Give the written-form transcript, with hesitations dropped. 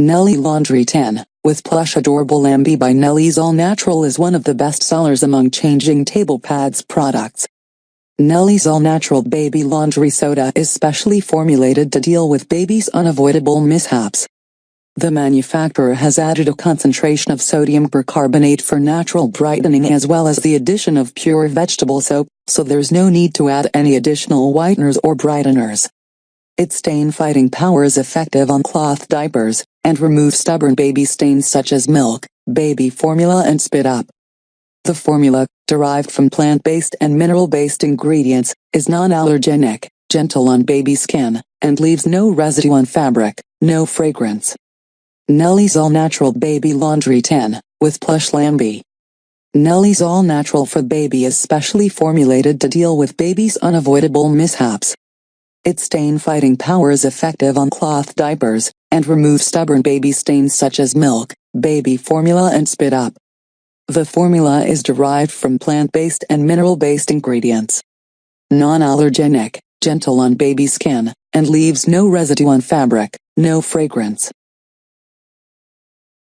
Nellie Laundry 10, with Plush Adorable Lamby by Nellie's All Natural is one of the best sellers among changing table pads products. Nellie's All Natural Baby Laundry Soda is specially formulated to deal with baby's unavoidable mishaps. The manufacturer has added a concentration of sodium percarbonate for natural brightening as well as the addition of pure vegetable soap, so there's no need to add any additional whiteners or brighteners. Its stain-fighting power is effective on cloth diapers, and removes stubborn baby stains such as milk, baby formula and spit up. The formula, derived from plant-based and mineral-based ingredients, is non-allergenic, gentle on baby skin, and leaves no residue on fabric, no fragrance. Nellie's All Natural Baby Laundry 10, with Plush Lamby. Nellie's All Natural for Baby is specially formulated to deal with baby's unavoidable mishaps. Its stain-fighting power is effective on cloth diapers, and removes stubborn baby stains such as milk, baby formula and spit up. The formula is derived from plant-based and mineral-based ingredients. Non-allergenic, gentle on baby skin, and leaves no residue on fabric, no fragrance.